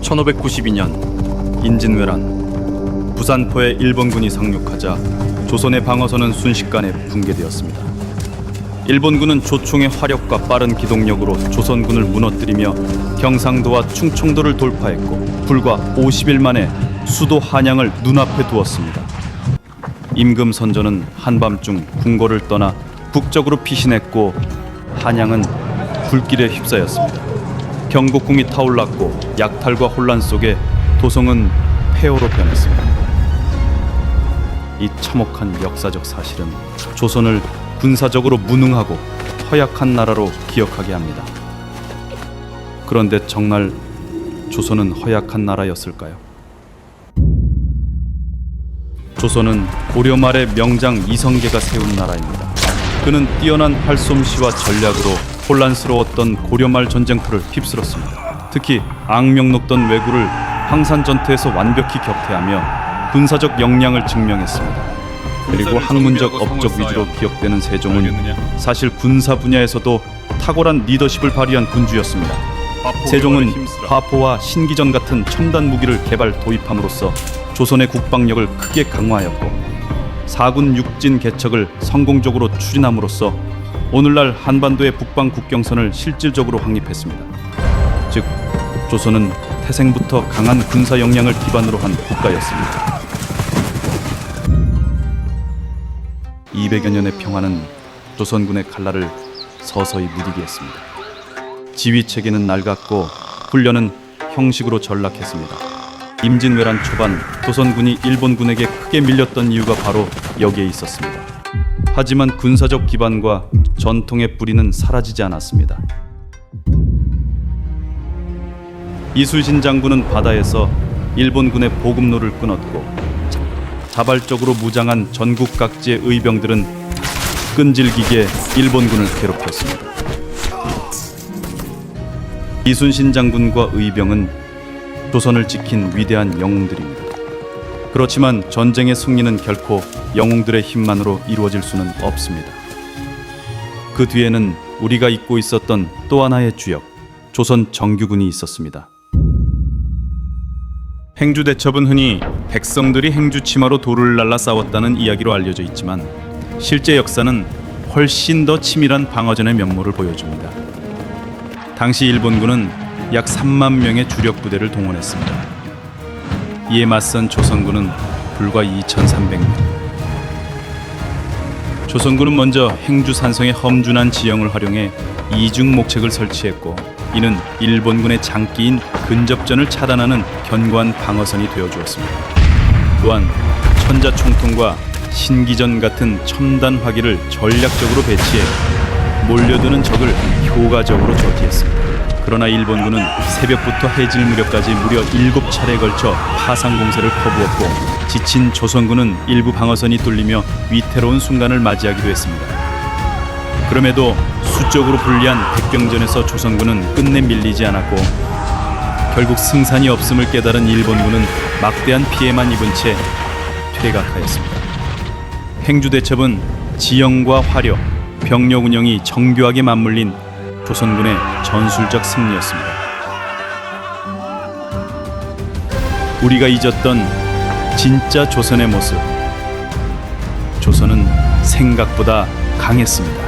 1592년 인진왜란, 부산포에 일본군이 상륙하자 조선의 방어선은 순식간에 붕괴되었습니다. 일본군은 조총의 화력과 빠른 기동력으로 조선군을 무너뜨리며 경상도와 충청도를 돌파했고 불과 50일 만에 수도 한양을 눈앞에 두었습니다. 임금선조는 한밤중 궁궐을 떠나 북쪽으로 피신했고 한양은 불길에 휩싸였습니다. 경복궁이 타올랐고 약탈과 혼란 속에 도성은 폐허로 변했습니다. 이 참혹한 역사적 사실은 조선을 군사적으로 무능하고 허약한 나라로 기억하게 합니다. 그런데 정말 조선은 허약한 나라였을까요? 조선은 고려 말의 명장 이성계가 세운 나라입니다. 그는 뛰어난 활솜씨와 전략으로 혼란스러웠던 고려 말 전쟁터를 휩쓸었습니다. 특히 악명 높던 왜구를 항산 전투에서 완벽히 격퇴하며 군사적 역량을 증명했습니다. 그리고 학문적 업적 위주로 기억되는 세종은 사실 군사 분야에서도 탁월한 리더십을 발휘한 군주였습니다. 세종은 화포와 신기전 같은 첨단 무기를 개발 도입함으로써 조선의 국방력을 크게 강화하였고 사군 육진 개척을 성공적으로 추진함으로써 오늘날 한반도의 북방 국경선을 실질적으로 확립했습니다. 즉, 조선은 태생부터 강한 군사 역량을 기반으로 한 국가였습니다. 200여 년의 평화는 조선군의 칼날을 서서히 무디게 했습니다. 지휘체계는 낡았고 훈련은 형식으로 전락했습니다. 임진왜란 초반 조선군이 일본군에게 크게 밀렸던 이유가 바로 여기에 있었습니다. 하지만 군사적 기반과 전통의 뿌리는 사라지지 않았습니다. 이순신 장군은 바다에서 일본군의 보급로를 끊었고 자발적으로 무장한 전국 각지의 의병들은 끈질기게 일본군을 괴롭혔습니다. 이순신 장군과 의병은 조선을 지킨 위대한 영웅들입니다. 그렇지만 전쟁의 승리는 결코 영웅들의 힘만으로 이루어질 수는 없습니다. 그 뒤에는 우리가 잊고 있었던 또 하나의 주역, 조선 정규군이 있었습니다. 행주대첩은 흔히 백성들이 행주치마로 돌을 날라 싸웠다는 이야기로 알려져 있지만 실제 역사는 훨씬 더 치밀한 방어전의 면모를 보여줍니다. 당시 일본군은 약 3만 명의 주력 부대를 동원했습니다. 이에 맞선 조선군은 불과 2,300명. 조선군은 먼저 행주 산성의 험준한 지형을 활용해 이중 목책을 설치했고 이는 일본군의 장기인 근접전을 차단하는 견고한 방어선이 되어주었습니다. 또한 천자총통과 신기전 같은 첨단 화기를 전략적으로 배치해 몰려드는 적을 효과적으로 저지했습니다. 그러나 일본군은 새벽부터 해질 무렵까지 무려 7차례에 걸쳐 파상 공세를 퍼부었고 지친 조선군은 일부 방어선이 뚫리며 위태로운 순간을 맞이하기도 했습니다. 그럼에도 수적으로 불리한 백경전에서 조선군은 끝내 밀리지 않았고 결국 승산이 없음을 깨달은 일본군은 막대한 피해만 입은 채 퇴각하였습니다. 행주대첩은 지형과 화력, 병력 운영이 정교하게 맞물린 조선군의 전술적 승리였습니다. 우리가 잊었던 진짜 조선의 모습. 조선은 생각보다 강했습니다.